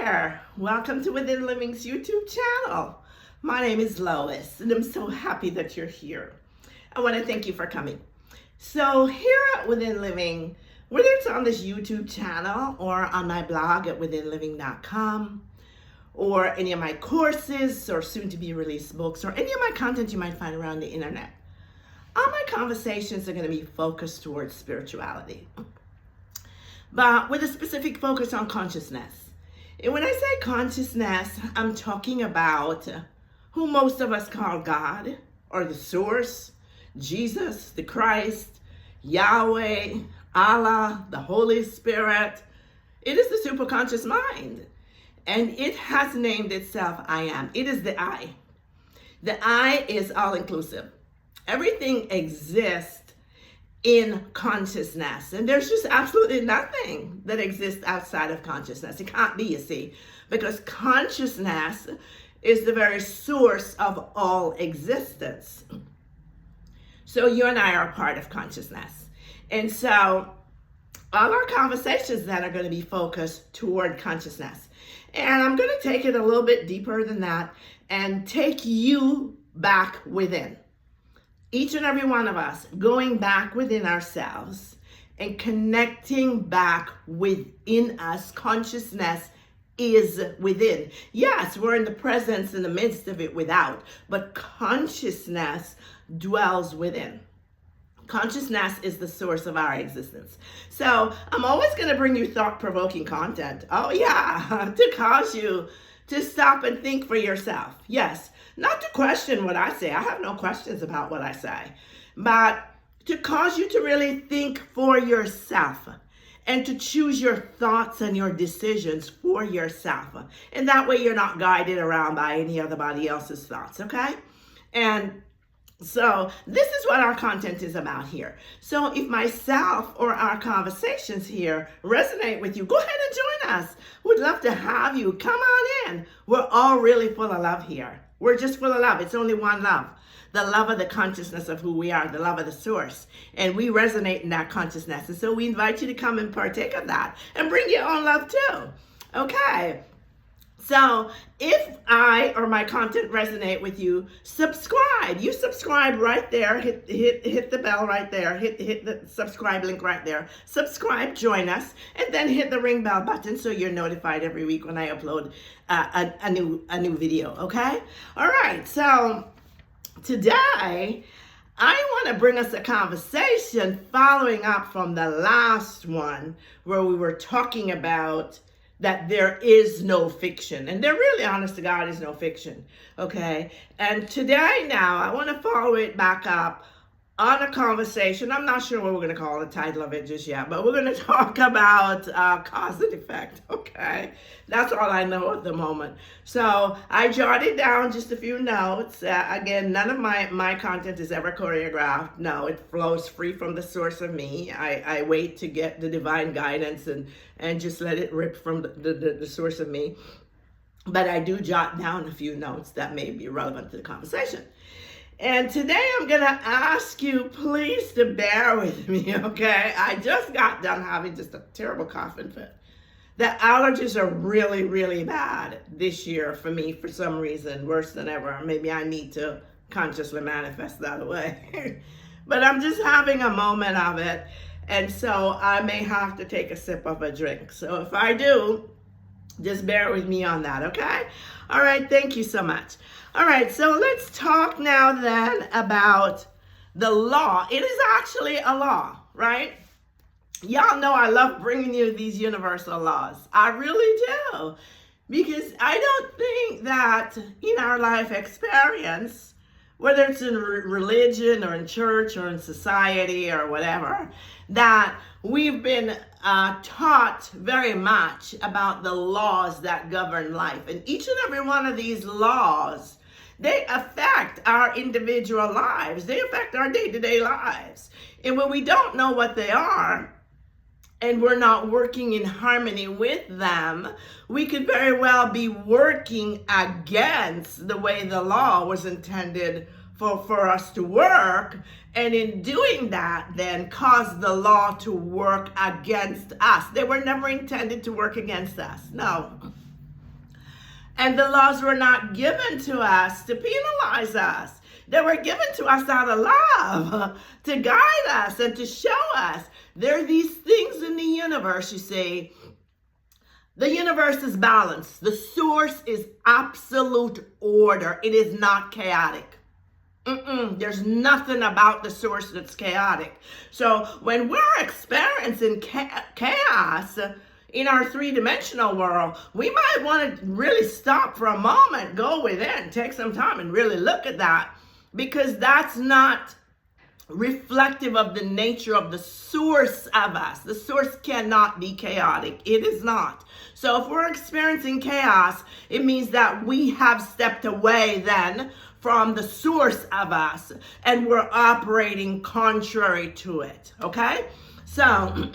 there. Welcome to Within Living's YouTube channel. My name is Lois, and I'm so happy that you're here. I want to thank you for coming. So here at Within Living, whether it's on this YouTube channel or on my blog at WithinLiving.com, or any of my courses or soon to be released books, or any of my content you might find around the internet, all my conversations are going to be focused towards spirituality, but with a specific focus on consciousness. And when I say consciousness, I'm talking about who most of us call God, or the source, Jesus, the Christ, Yahweh, Allah, the Holy Spirit. It is the superconscious mind, and it has named itself I Am. It is the I. The I is all-inclusive. Everything exists in consciousness, and there's just absolutely nothing that exists outside of consciousness. It can't be, you see, because consciousness is the very source of all existence. So you and I are a part of consciousness, and so all our conversations then are going to be focused toward consciousness. And I'm going to take it a little bit deeper than that and take you back within. Each and every one of us going back within ourselves and connecting back within us. Consciousness is within. Yes, we're in the presence, in the midst of it without, but consciousness dwells within. Consciousness is the source of our existence. So I'm always going to bring you thought-provoking content. Oh yeah, to cause you to stop and think for yourself. Yes, not to question what I say. I have no questions about what I say, but to cause you to really think for yourself and to choose your thoughts and your decisions for yourself. And that way you're not guided around by anybody else's thoughts, okay? And so this is what our content is about here. So if myself or our conversations here resonate with you, go ahead and join us. We'd love to have you. Come on in. We're all really full of love here. We're just full of love. It's only one love. The love of the consciousness of who we are, the love of the source. And we resonate in that consciousness. And so we invite you to come and partake of that and bring your own love too. Okay. So if I or my content resonate with you, subscribe. You subscribe right there. Hit the bell right there. Hit the subscribe link right there. Subscribe, join us, and then hit the ring bell button so you're notified every week when I upload a new video. Okay. All right. So today I want to bring us a conversation following up from the last one where we were talking about that there is no fiction. And there really, honest to God, is no fiction, okay? And today now, I want to follow it back up on a conversation. I'm not sure what we're going to call the title of it just yet, but we're going to talk about cause and effect, okay? That's all I know at the moment. So I jotted down just a few notes. Again, none of my content is ever choreographed. No, it flows free from the source of me. I wait to get the divine guidance and just let it rip from the source of me. But I do jot down a few notes that may be relevant to the conversation. And today I'm going to ask you please to bear with me, okay? I just got done having just a terrible coughing fit. The allergies are really, really bad this year for me for some reason, worse than ever. Maybe I need to consciously manifest that away. But I'm just having a moment of it, and so I may have to take a sip of a drink. So if I do, just bear with me on that, okay? All right, thank you so much. All right, so let's talk now then about the law. It is actually a law, right? Y'all know I love bringing you these universal laws. I really do. Because I don't think that in our life experience, whether it's in religion or in church or in society or whatever, that we've been taught very much about the laws that govern life. And each and every one of these laws, they affect our individual lives. They affect our day-to-day lives. And when we don't know what they are, and we're not working in harmony with them, we could very well be working against the way the law was intended for us to work, and in doing that then cause the law to work against us. They were never intended to work against us. No. And the laws were not given to us to penalize us. They were given to us out of love, to guide us and to show us. There are these things in the universe, you see. The universe is balanced. The source is absolute order. It is not chaotic. There's nothing about the source that's chaotic. So when we're experiencing chaos in our three-dimensional world, we might want to really stop for a moment, go within, take some time and really look at that, because that's not reflective of the nature of the source of us. The source cannot be chaotic. It is not. So if we're experiencing chaos, it means that we have stepped away then from the source of us and we're operating contrary to it. Okay? So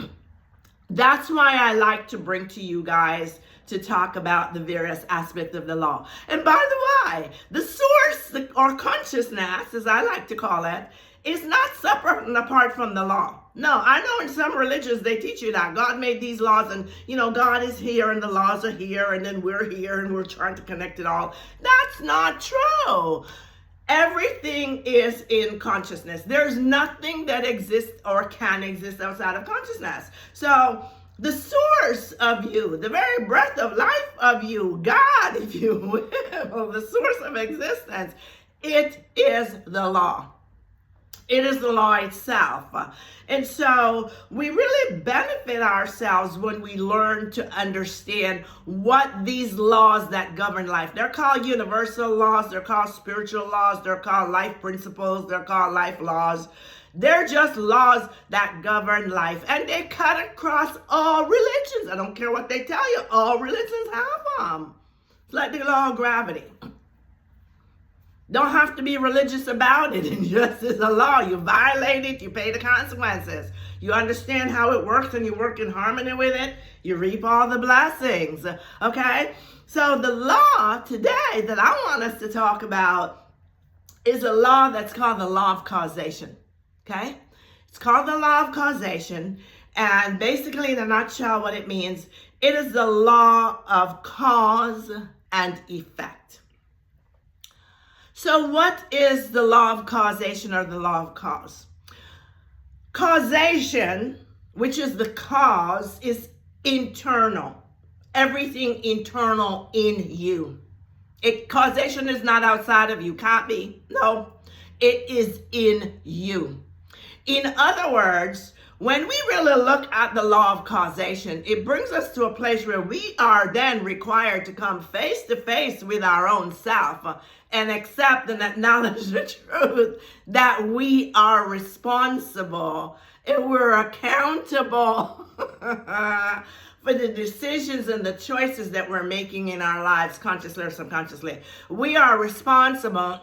that's why I like to bring to you guys to talk about the various aspects of the law. And by the way, the source, or consciousness, as I like to call it, is not separate and apart from the law. No, I know in some religions they teach you that God made these laws and, God is here and the laws are here and then we're here and we're trying to connect it all. That's not true. Everything is in consciousness. There's nothing that exists or can exist outside of consciousness. So the source of you, the very breath of life of you, God, if you will, the source of existence, it is the law. It is the law itself. And so we really benefit ourselves when we learn to understand what these laws that govern life. They're called universal laws. They're called spiritual laws. They're called life principles. They're called life laws. They're just laws that govern life. And they cut across all religions. I don't care what they tell you. All religions have them. It's like the law of gravity. Don't have to be religious about it. It just is a law. You violate it, you pay the consequences. You understand how it works and you work in harmony with it, you reap all the blessings. Okay? So the law today that I want us to talk about is a law that's called the law of causation. Okay? It's called the law of causation. And basically, in a nutshell, what it means, it is the law of cause and effect. So what is the law of causation or the law of cause? Causation, which is the cause, is internal. Everything internal in you. Causation is not outside of you. Can't be. No. It is in you. In other words, when we really look at the law of causation, it brings us to a place where we are then required to come face to face with our own self and accept and acknowledge the truth that we are responsible and we're accountable for the decisions and the choices that we're making in our lives, consciously or subconsciously. We are responsible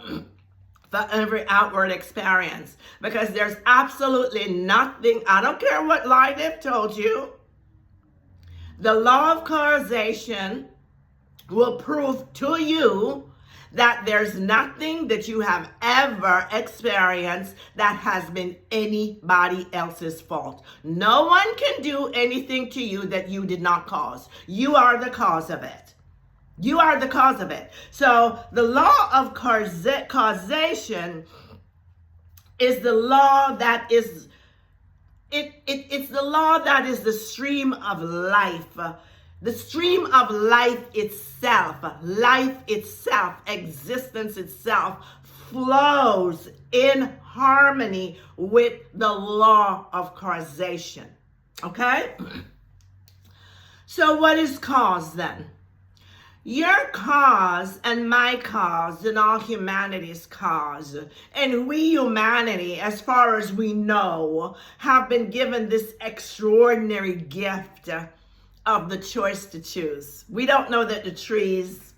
for every outward experience, because there's absolutely nothing, I don't care what lie they've told you, the law of causation will prove to you that there's nothing that you have ever experienced that has been anybody else's fault. No one can do anything to you that you did not cause. You are the cause of it. You are the cause of it. So the law of causation is the law that is, it's the law that is the stream of life. The stream of life itself, existence itself, flows in harmony with the law of causation. Okay? So what is cause then? Your cause and my cause and all humanity's cause, and we humanity, as far as we know, have been given this extraordinary gift of the choice to choose. We don't know that the trees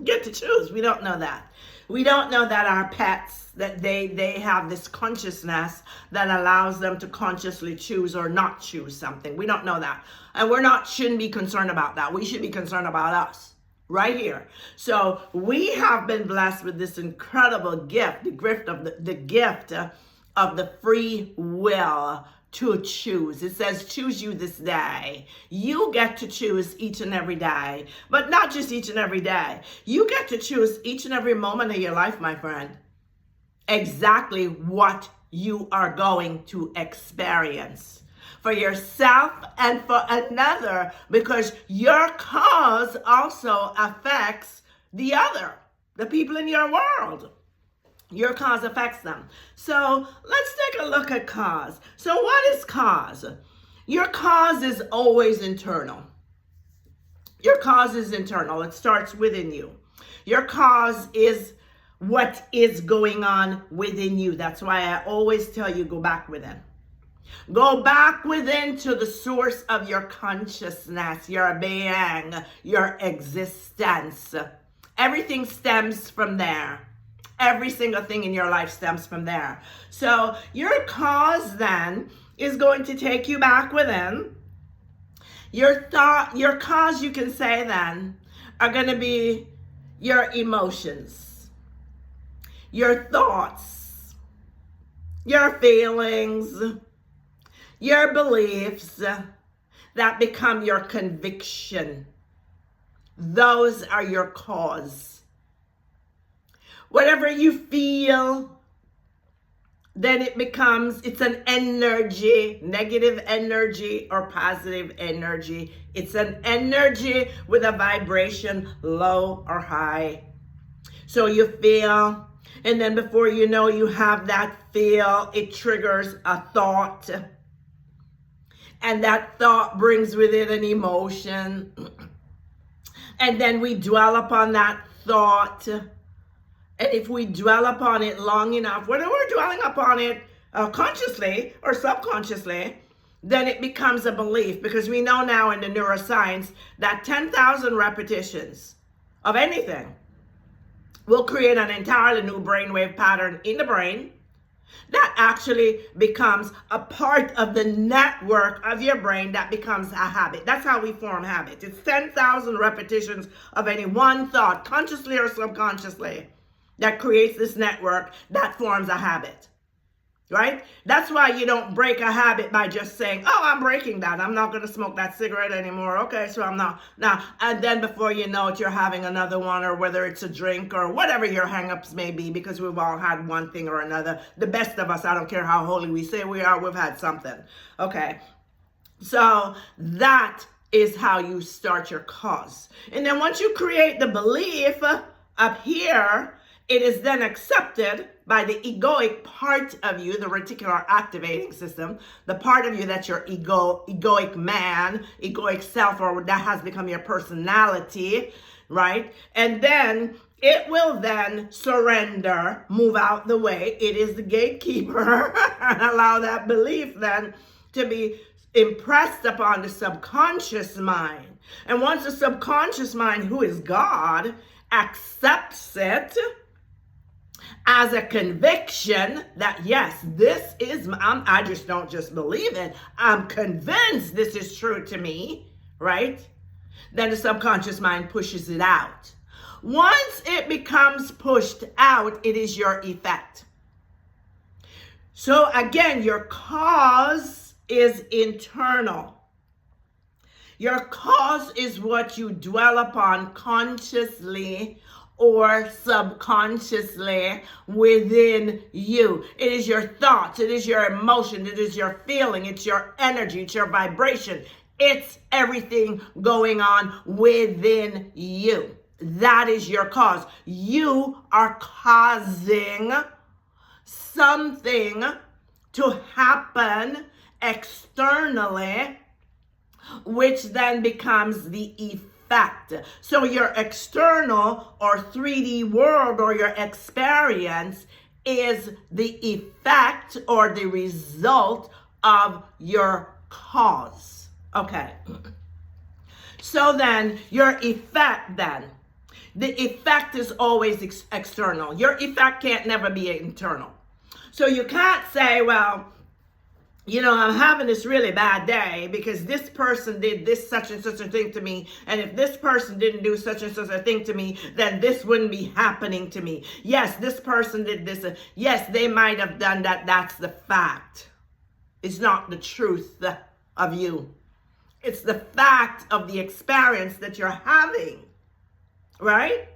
get to choose. We don't know that. We don't know that our pets, that they have this consciousness that allows them to consciously choose or not choose something. We don't know that. And shouldn't be concerned about that. We should be concerned about us right here. So we have been blessed with this incredible gift, the gift of the free will to choose. It says, choose you this day. You get to choose each and every day, but not just each and every day. You get to choose each and every moment of your life, my friend, exactly what you are going to experience for yourself and for another, because your cause also affects the other, the people in your world. Your cause affects them. So let's take a look at cause. So what is cause? Your cause is always internal. Your cause is internal. It starts within you. Your cause is what is going on within you. That's why I always tell you, go back within. Go back within to the source of your consciousness, your being, your existence. Everything stems from there. Every single thing in your life stems from there. So your cause then is going to take you back within. Your cause, you can say then, are going to be your emotions, your thoughts, your feelings, your beliefs that become your conviction. Those are your cause. Whatever you feel, then it's an energy, negative energy or positive energy. It's an energy with a vibration, low or high. So you feel, and then before you know you have that feel, it triggers a thought. And that thought brings with it an emotion. And then we dwell upon that thought. And if we dwell upon it long enough, whether we're dwelling upon it consciously or subconsciously, then it becomes a belief. Because we know now in the neuroscience that 10,000 repetitions of anything will create an entirely new brainwave pattern in the brain that actually becomes a part of the network of your brain that becomes a habit. That's how we form habits. It's 10,000 repetitions of any one thought, consciously or subconsciously, that creates this network that forms a habit, right? That's why you don't break a habit by just saying, oh, I'm breaking that. I'm not going to smoke that cigarette anymore. Okay, so I'm not. Now, and then before you know it, you're having another one, or whether it's a drink or whatever your hang-ups may be, because we've all had one thing or another. The best of us, I don't care how holy we say we are, we've had something. Okay, so that is how you start your cause. And then once you create the belief up here, it is then accepted by the egoic part of you, the reticular activating system, the part of you that's your egoic man, egoic self, or that has become your personality, right? And then it will then surrender, move out the way. It is the gatekeeper, and allow that belief then to be impressed upon the subconscious mind. And once the subconscious mind, who is God, accepts it as a conviction that, yes, this is, I just don't just believe it, I'm convinced this is true to me, right? Then the subconscious mind pushes it out. Once it becomes pushed out, it is your effect. So again, your cause is internal. Your cause is what you dwell upon consciously or subconsciously within you. It is your thoughts, it is your emotion, it is your feeling, it's your energy, it's your vibration. It's everything going on within you. That is your cause. You are causing something to happen externally, which then becomes the effect. So your external or 3D world or your experience is the effect or the result of your cause. Okay. So then your effect then, the effect is always external. Your effect can't never be internal. So you can't say, well, you know, I'm having this really bad day because this person did this such and such a thing to me. And if this person didn't do such and such a thing to me, then this wouldn't be happening to me. Yes, this person did this. Yes, they might have done that. That's the fact. is not the truth of you. It's the fact of the experience that you're having, right?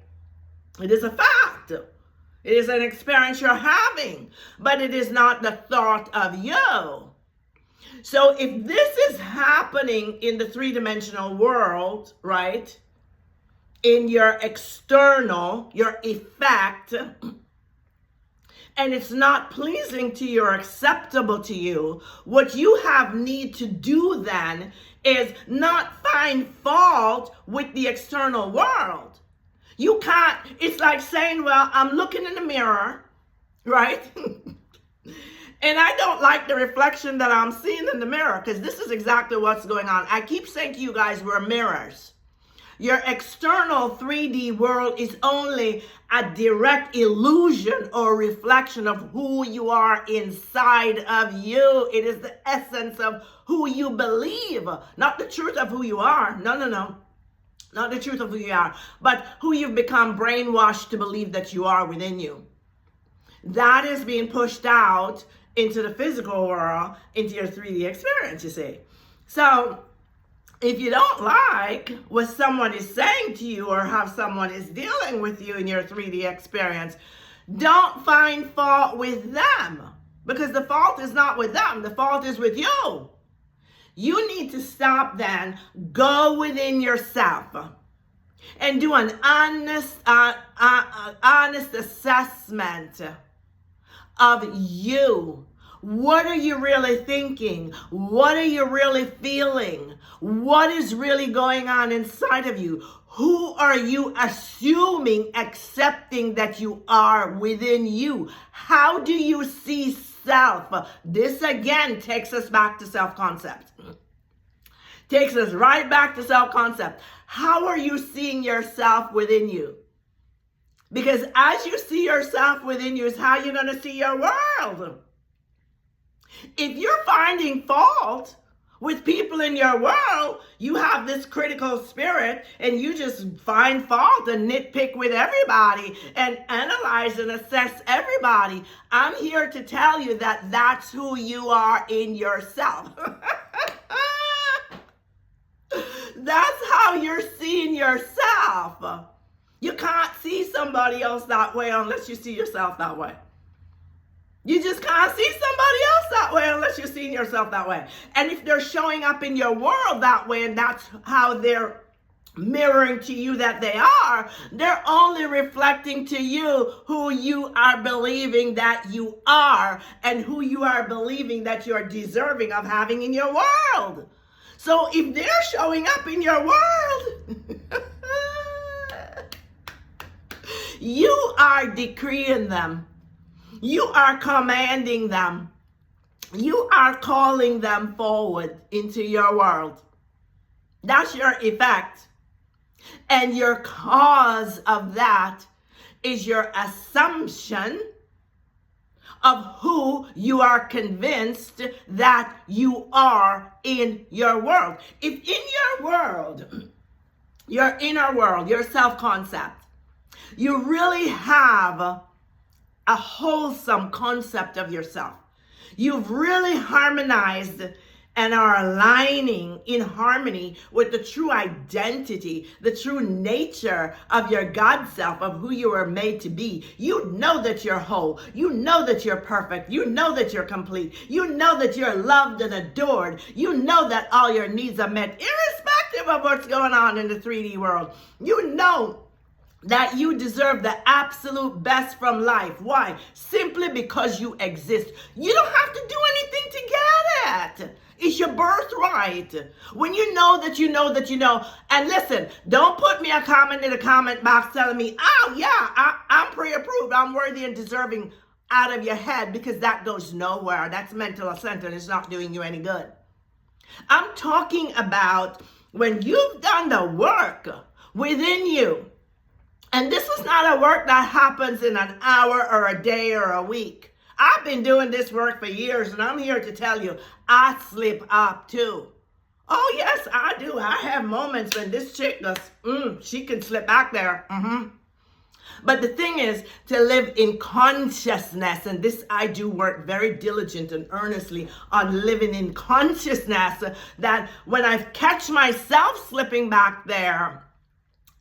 It is a fact. It is an experience you're having, but it is not the thought of you. So if this is happening in the three-dimensional world, right, in your external, your effect, and it's not pleasing to you or acceptable to you, what you have need to do then is not find fault with the external world. You can't, it's like saying, well, I'm looking in the mirror, right? And I don't like the reflection that I'm seeing in the mirror, because this is exactly what's going on. I keep saying to you guys, we're mirrors. Your external 3D world is only a direct illusion or reflection of who you are inside of you. It is the essence of who you believe, not the truth of who you are. No. Not the truth of who you are, but who you've become brainwashed to believe that you are within you. That is being pushed out into the physical world, into your 3D experience, you see. So if you don't like what someone is saying to you or how someone is dealing with you in your 3D experience, don't find fault with them, because the fault is not with them. The fault is with you. You need to stop then, go within yourself and do an honest assessment of you. What are you really thinking? What are you really feeling? What is really going on inside of you? Who are you assuming, accepting that you are within you? How do you see self? This again takes us back to self-concept. Takes us right back to self-concept. How are you seeing yourself within you? Because as you see yourself within you is how you're going to see your world. If you're finding fault with people in your world, you have this critical spirit and you just find fault and nitpick with everybody and analyze and assess everybody. I'm here to tell you that that's who you are in yourself. That's how you're seeing yourself. You can't see somebody else that way unless you see yourself that way. You just can't see somebody else that way unless you're seeing yourself that way. And if they're showing up in your world that way and that's how they're mirroring to you that they are, they're only reflecting to you who you are believing that you are and who you are believing that you're deserving of having in your world. So if they're showing up in your world, you are decreeing them. You are commanding them. You are calling them forward into your world. That's your effect. And your cause of that is your assumption of who you are convinced that you are in your world. If in your world, your inner world, your self-concept, you really have a wholesome concept of yourself, you've really harmonized and are aligning in harmony with the true identity, the true nature of your God self, of who you are made to be. You know that you're whole. You know that you're perfect. You know that you're complete. You know that you're loved and adored. You know that all your needs are met, irrespective of what's going on in the 3D world. You know that you deserve the absolute best from life. Why? Simply because you exist. You don't have to do anything to get it. It's your birthright. When you know that you know that you know. And listen, don't put me a comment in the comment box telling me, oh yeah, I'm pre-approved, I'm worthy and deserving, out of your head, because that goes nowhere. That's mental assent and it's not doing you any good. I'm talking about when you've done the work within you. And this is not a work that happens in an hour or a day or a week. I've been doing this work for years, and I'm here to tell you, I slip up too. Oh, yes, I do. I have moments when this chick goes, she can slip back there. But the thing is to live in consciousness, and this I do work very diligent and earnestly on living in consciousness, that when I catch myself slipping back there,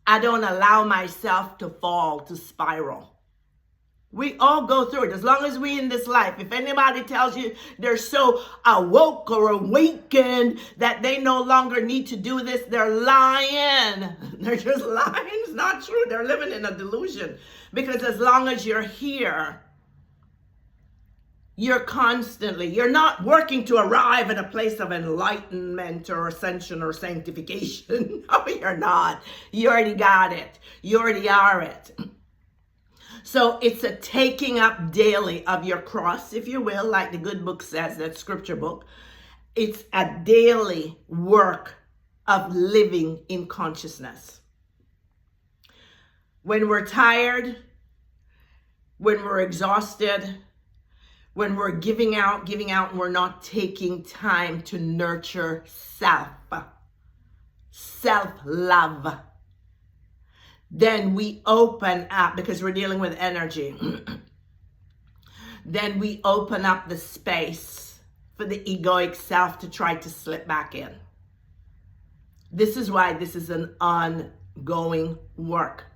I don't allow myself to fall, to spiral. We all go through it as long as we in this life. If anybody tells you they're so awoke or awakened that they no longer need to do this, they're lying. They're just lying. It's not true. They're living in a delusion. Because as long as you're here, you're not working to arrive at a place of enlightenment or ascension or sanctification. No, you're not. You already got it. You already are it. So it's a taking up daily of your cross, if you will, like the good book says, that scripture book. It's a daily work of living in consciousness. When we're tired, when we're exhausted, when we're giving out, and we're not taking time to nurture self-love, then we open up, because we're dealing with energy, then we open up the space for the egoic self to try to slip back in. This is why this is an ongoing work.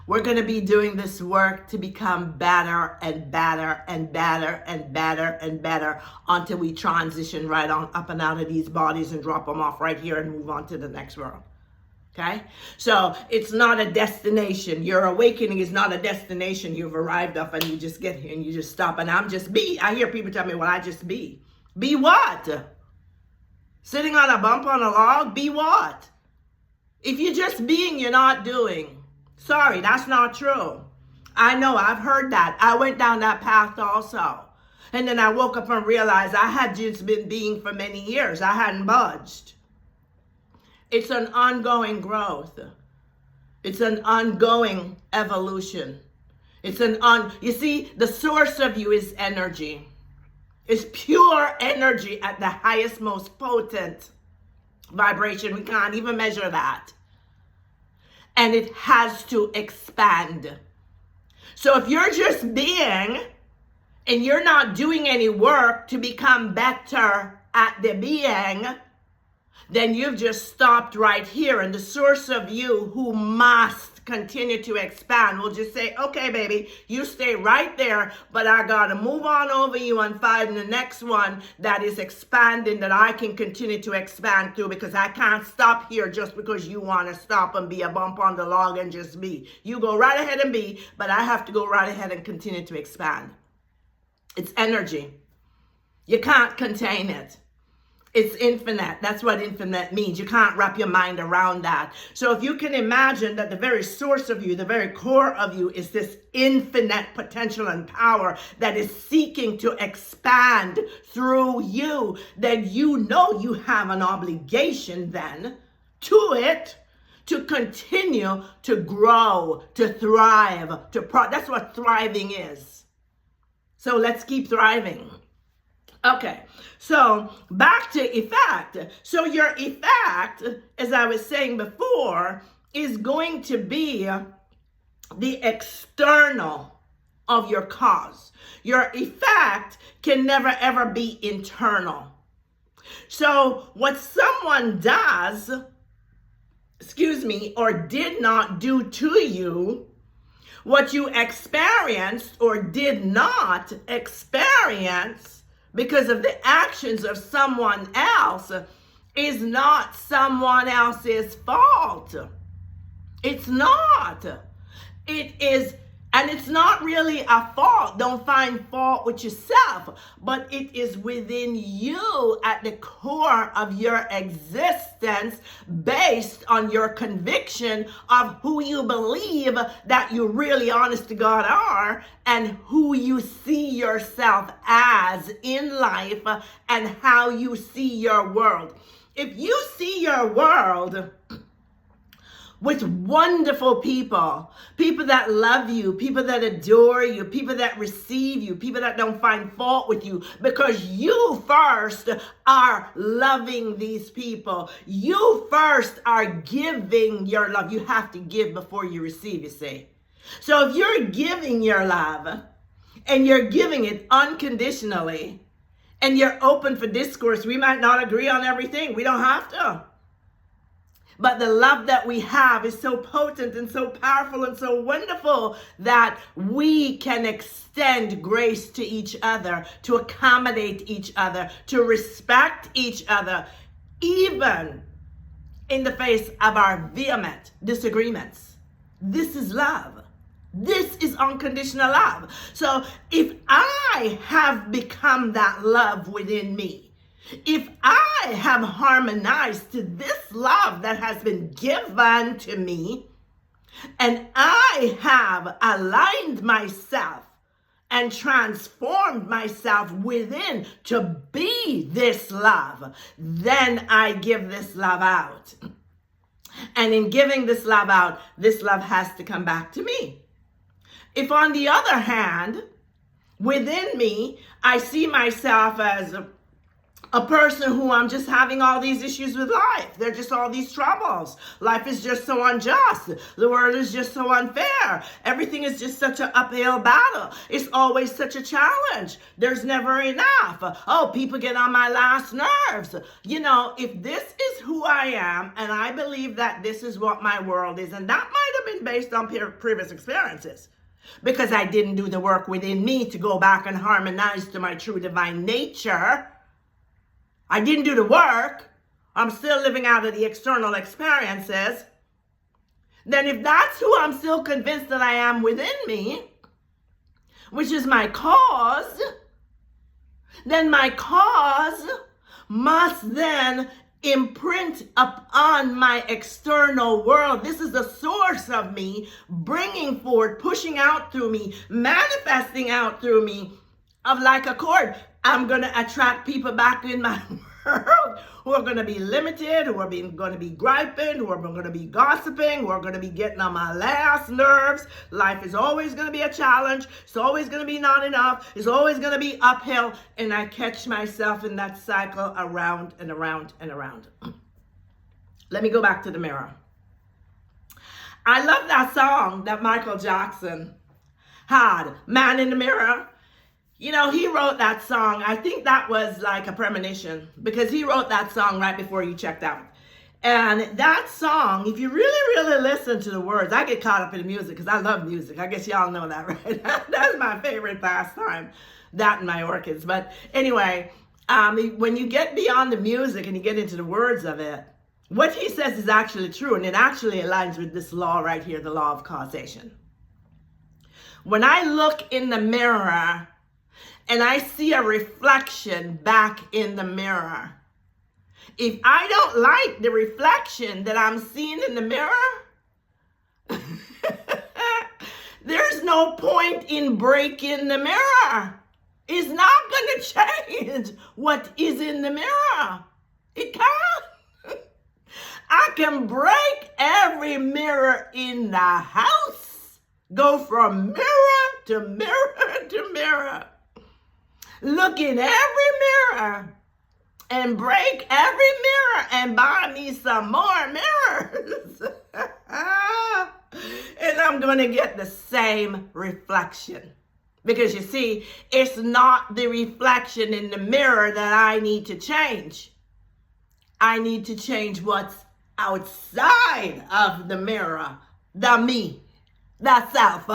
We're going to be doing this work to become better and better and better and better and better until we transition right on up and out of these bodies and drop them off right here and move on to the next world. Okay? So it's not a destination. Your awakening is not a destination you've arrived off and you just get here and you just stop and I'm just be. I hear people tell me, well, I just be. Be what? Sitting on a bump on a log? Be what? If you're just being, you're not doing. Sorry, that's not true. I know, I've heard that. I went down that path also. And then I woke up and realized I had just been being for many years. I hadn't budged. It's an ongoing growth. It's an ongoing evolution. You see, the source of you is energy. It's pure energy at the highest, most potent vibration. We can't even measure that. And it has to expand. So if you're just being and you're not doing any work to become better at the being, then you've just stopped right here. And the source of you, who must continue to expand, will just say, okay, baby, you stay right there, but I got to move on over you and find the next one that is expanding, that I can continue to expand through, because I can't stop here just because you want to stop and be a bump on the log and just be. You go right ahead and be, but I have to go right ahead and continue to expand. It's energy. You can't contain it. It's infinite. That's what infinite means. You can't wrap your mind around that. So if you can imagine that the very source of you, the very core of you, is this infinite potential and power that is seeking to expand through you, then you know you have an obligation then to it to continue to grow, to thrive, that's what thriving is. So let's keep thriving. Okay, so back to effect. So your effect, as I was saying before, is going to be the external of your cause. Your effect can never ever be internal. So what someone does, or did not do to you, what you experienced or did not experience because of the actions of someone else, is not someone else's fault. It's not. It is, and it's not really a fault. Don't find fault with yourself, but it is within you at the core of your existence, based on your conviction of who you believe that you really honest to God are, and who you see yourself as in life, and how you see your world. If you see your world with wonderful people that love you, people that adore you, people that receive you, people that don't find fault with you, because you first are loving these people. You first are giving your love. You have to give before you receive, you see. So if you're giving your love and you're giving it unconditionally and you're open for discourse, we might not agree on everything. We don't have to. But the love that we have is so potent and so powerful and so wonderful that we can extend grace to each other, to accommodate each other, to respect each other, even in the face of our vehement disagreements. This is love. This is unconditional love. So if I have become that love within me, if I have harmonized to this love that has been given to me, and I have aligned myself and transformed myself within to be this love, then I give this love out. And in giving this love out, this love has to come back to me. If on the other hand, within me, I see myself as a person who I'm just having all these issues with life. They're just all these troubles. Life is just so unjust. The world is just so unfair. Everything is just such an uphill battle. It's always such a challenge. There's never enough. Oh, people get on my last nerves. You know, if this is who I am, and I believe that this is what my world is, and that might have been based on previous experiences, because I didn't do the work within me to go back and harmonize to my true divine nature. I didn't do the work. I'm still living out of the external experiences. Then if that's who I'm still convinced that I am within me, which is my cause, then my cause must then imprint upon my external world. This is the source of me bringing forward, pushing out through me, manifesting out through me of like a cord. I'm going to attract people back in my world who are going to be limited, who are going to be griping, who are going to be gossiping, who are going to be getting on my last nerves. Life is always going to be a challenge. It's always going to be not enough. It's always going to be uphill. And I catch myself in that cycle around and around and around. Let me go back to the mirror. I love that song that Michael Jackson had, Man in the Mirror. You know, he wrote that song. I think that was like a premonition, because he wrote that song right before you checked out. And that song, if you really listen to the words, I get caught up in the music because I love music. I guess y'all know that, right? That's my favorite pastime, that and my orchids. But anyway, when you get beyond the music and you get into the words of it, what he says is actually true. And it actually aligns with this law right here, the law of causation. When I look in the mirror and I see a reflection back in the mirror, if I don't like the reflection that I'm seeing in the mirror, there's no point in breaking the mirror. It's not going to change what is in the mirror. It can't. I can break every mirror in the house, go from mirror to mirror to mirror, look in every mirror and break every mirror and buy me some more mirrors. And I'm going to get the same reflection. Because you see, it's not the reflection in the mirror that I need to change. I need to change what's outside of the mirror, the me, the self.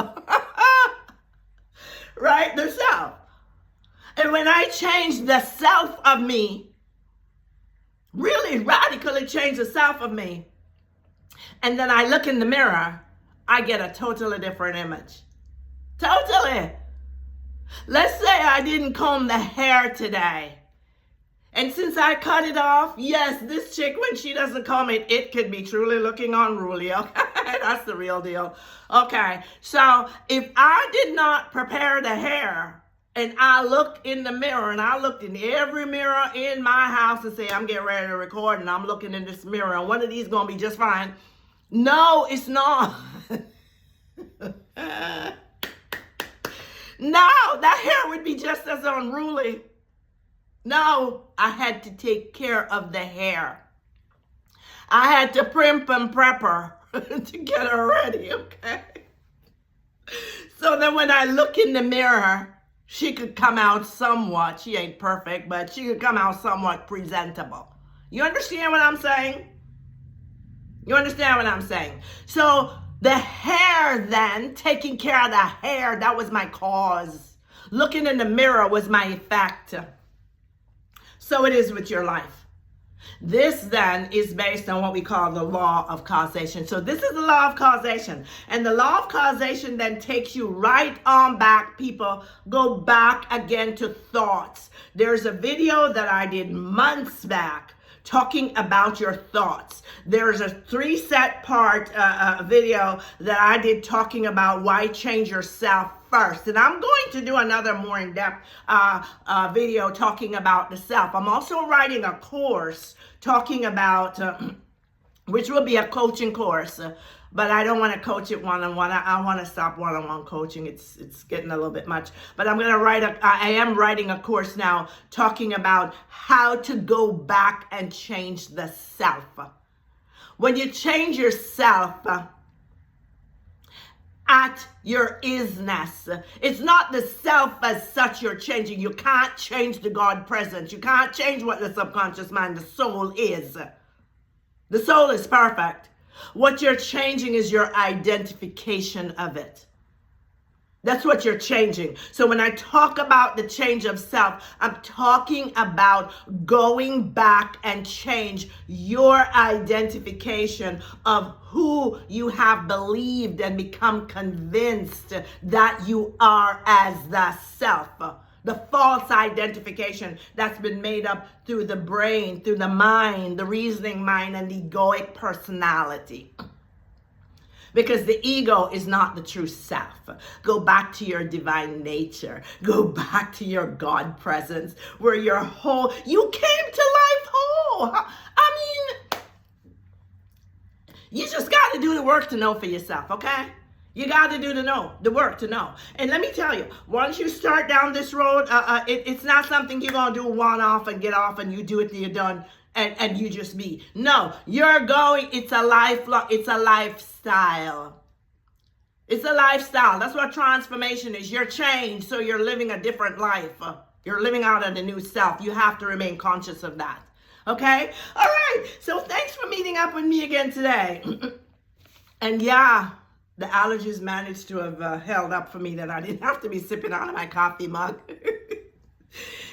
Right? The self. And when I change the self of me, really radically change the self of me, and then I look in the mirror, I get a totally different image. Totally. Let's say I didn't comb the hair today. And since I cut it off, yes, this chick, when she doesn't comb it, it could be truly looking unruly. Okay, that's the real deal. Okay, so if I did not prepare the hair, and I look in the mirror, and I looked in every mirror in my house and say, I'm getting ready to record, and I'm looking in this mirror, and one of these going to be just fine. No, it's not. No, that hair would be just as unruly. No, I had to take care of the hair. I had to primp and prep her to get her ready, okay? So that when I look in the mirror, she could come out somewhat, she ain't perfect, but she could come out somewhat presentable. You understand what I'm saying? You understand what I'm saying? So the hair then, taking care of the hair, that was my cause. Looking in the mirror was my effect. So it is with your life. This then is based on what we call the law of causation. So this is the law of causation. And the law of causation then takes you right on back, people. Go back again to thoughts. There's a video that I did months back talking about your thoughts. There's a 3-set part video that I did talking about why change yourself first. And I'm going to do another more in-depth video talking about the self. I'm also writing a course talking about, which will be a coaching course, but I don't want to coach it one-on-one. I want to stop one-on-one coaching. It's getting a little bit much. But I'm going to I am writing a course now talking about how to go back and change the self. When you change yourself at your isness, it's not the self as such you're changing. You can't change the God presence. You can't change what the subconscious mind, the soul is. The soul is perfect. What you're changing is your identification of it. That's what you're changing. So when I talk about the change of self, I'm talking about going back and change your identification of who you have believed and become convinced that you are as the self. The false identification that's been made up through the brain, through the mind, the reasoning mind, and the egoic personality. Because the ego is not the true self. Go back to your divine nature. Go back to your God presence where you're whole. You came to life whole. I mean, you just got to do the work to know for yourself, okay? You got to do the work to know. And let me tell you, once you start down this road, it's not something you're going to do one-off and get off and you do it till you're done and you just be. No, you're going, it's a lifestyle. It's a lifestyle. That's what transformation is. You're changed, so you're living a different life. You're living out of the new self. You have to remain conscious of that. Okay? All right. So thanks for meeting up with me again today. And yeah, the allergies managed to have held up for me that I didn't have to be sipping out of my coffee mug.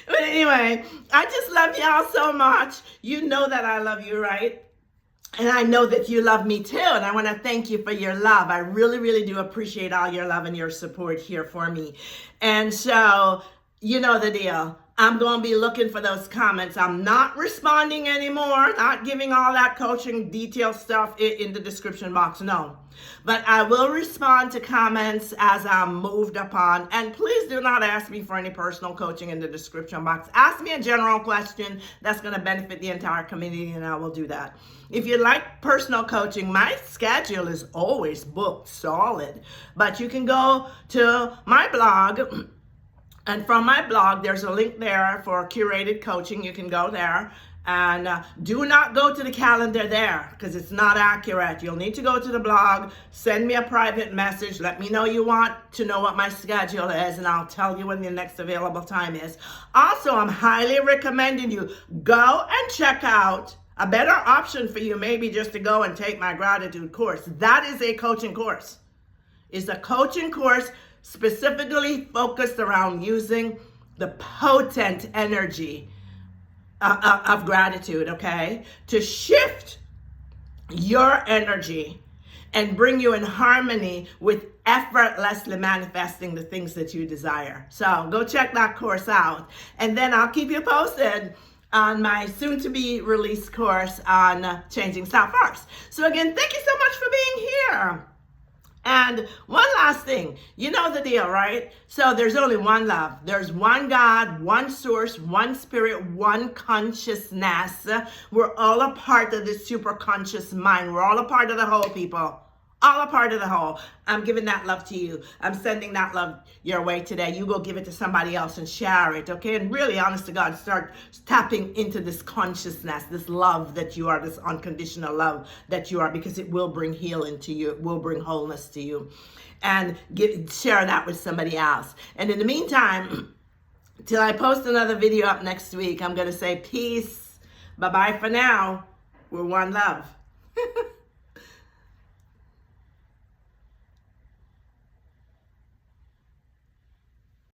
But anyway, I just love y'all so much. You know that I love you, right? And I know that you love me too. And I want to thank you for your love. I really, really do appreciate all your love and your support here for me. And so, you know the deal. I'm going to be looking for those comments. I'm not responding anymore, not giving all that coaching detail stuff in the description box, no. But I will respond to comments as I'm moved upon. And please do not ask me for any personal coaching in the description box. Ask me a general question that's going to benefit the entire community, and I will do that. If you like personal coaching, my schedule is always booked solid. But you can go to my blog. And from my blog, there's a link there for curated coaching. You can go there. And do not go to the calendar there because it's not accurate. You'll need to go to the blog, send me a private message, let me know you want to know what my schedule is, and I'll tell you when the next available time is. Also, I'm highly recommending you go and check out a better option for you, maybe just to go and take my gratitude course. That is a coaching course. It's a coaching course specifically focused around using the potent energy of gratitude, okay? To shift your energy and bring you in harmony with effortlessly manifesting the things that you desire. So go check that course out. And then I'll keep you posted on my soon-to-be released course on changing self first. So again, thank you so much for being here. And one last thing, you know the deal, right? So there's only one love. There's one God, one source, one spirit, one consciousness. We're all a part of the super conscious mind. We're all a part of the whole, people. all a part of the whole. I'm giving that love to you. I'm sending that love your way today. You go give it to somebody else and share it, okay? And really, honest to God, start tapping into this consciousness, this love that you are, this unconditional love that you are, because it will bring healing to you. It will bring wholeness to you. And share that with somebody else. And in the meantime, till I post another video up next week, I'm going to say peace. Bye-bye for now. We're one love.